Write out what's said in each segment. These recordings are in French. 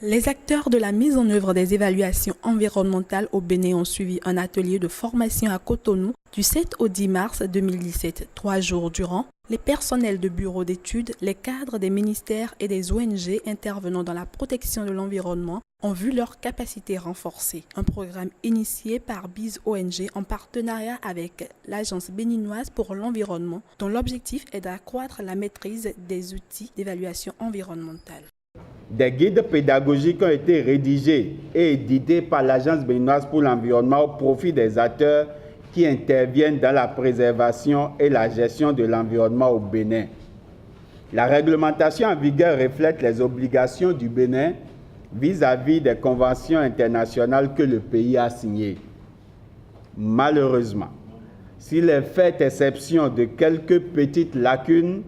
Les acteurs de la mise en œuvre des évaluations environnementales au Bénin ont suivi un atelier de formation à Cotonou du 7 au 10 mars 2017. 3 jours durant, les personnels de bureaux d'études, les cadres des ministères et des ONG intervenant dans la protection de l'environnement ont vu leurs capacités renforcées. Un programme initié par BIZ ONG en partenariat avec l'Agence béninoise pour l'environnement, dont l'objectif est d'accroître la maîtrise des outils d'évaluation environnementale. Des guides pédagogiques ont été rédigés et édités par l'Agence béninoise pour l'environnement au profit des acteurs qui interviennent dans la préservation et la gestion de l'environnement au Bénin. La réglementation en vigueur reflète les obligations du Bénin vis-à-vis des conventions internationales que le pays a signées. Malheureusement, s'il est fait exception de quelques petites lacunes,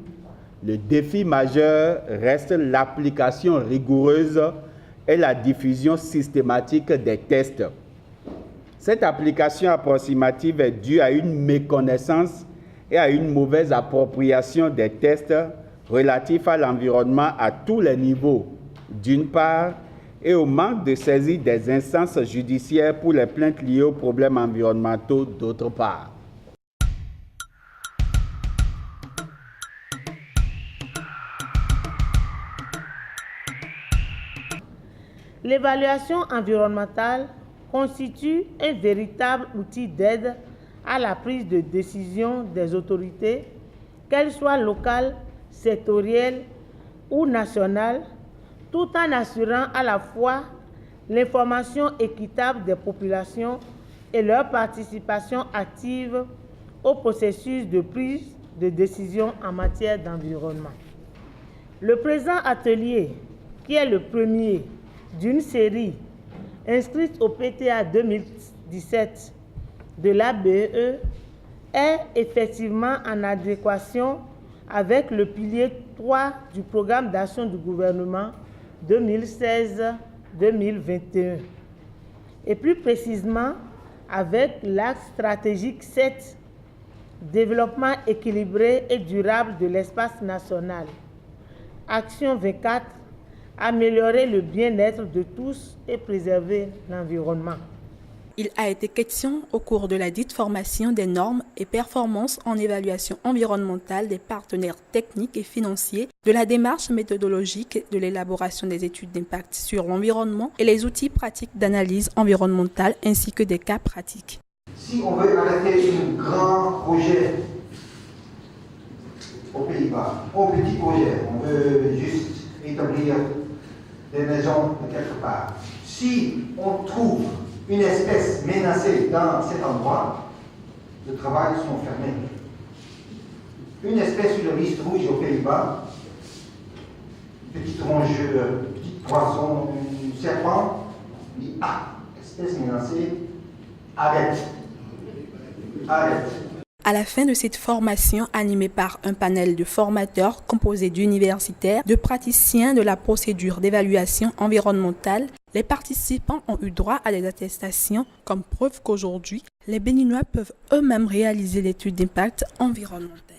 le défi majeur reste l'application rigoureuse et la diffusion systématique des tests. Cette application approximative est due à une méconnaissance et à une mauvaise appropriation des tests relatifs à l'environnement à tous les niveaux, d'une part, et au manque de saisie des instances judiciaires pour les plaintes liées aux problèmes environnementaux, d'autre part. L'évaluation environnementale constitue un véritable outil d'aide à la prise de décision des autorités, qu'elles soient locales, sectorielles ou nationales, tout en assurant à la fois l'information équitable des populations et leur participation active au processus de prise de décision en matière d'environnement. Le présent atelier, qui est le premier d'une série inscrite au PTA 2017 de l'ABE, est effectivement en adéquation avec le pilier 3 du programme d'action du gouvernement 2016-2021 et plus précisément avec l'axe stratégique 7, développement équilibré et durable de l'espace national. Action 24, améliorer le bien-être de tous et préserver l'environnement. Il a été question au cours de la dite formation des normes et performances en évaluation environnementale des partenaires techniques et financiers, de la démarche méthodologique de l'élaboration des études d'impact sur l'environnement et les outils pratiques d'analyse environnementale ainsi que des cas pratiques. Si on veut arrêter un grand projet aux Pays-Bas, un petit projet, on veut juste établir des maisons de quelque part. Si on trouve une espèce menacée dans cet endroit, les travaux sont fermés. Une espèce sur le liste rouge aux Pays-Bas, une petite rongeur, un petit poisson, un serpent, on dit ah, espèce menacée, arrête. Arrête. À la fin de cette formation animée par un panel de formateurs composé d'universitaires, de praticiens de la procédure d'évaluation environnementale, les participants ont eu droit à des attestations comme preuve qu'aujourd'hui, les Béninois peuvent eux-mêmes réaliser l'étude d'impact environnemental.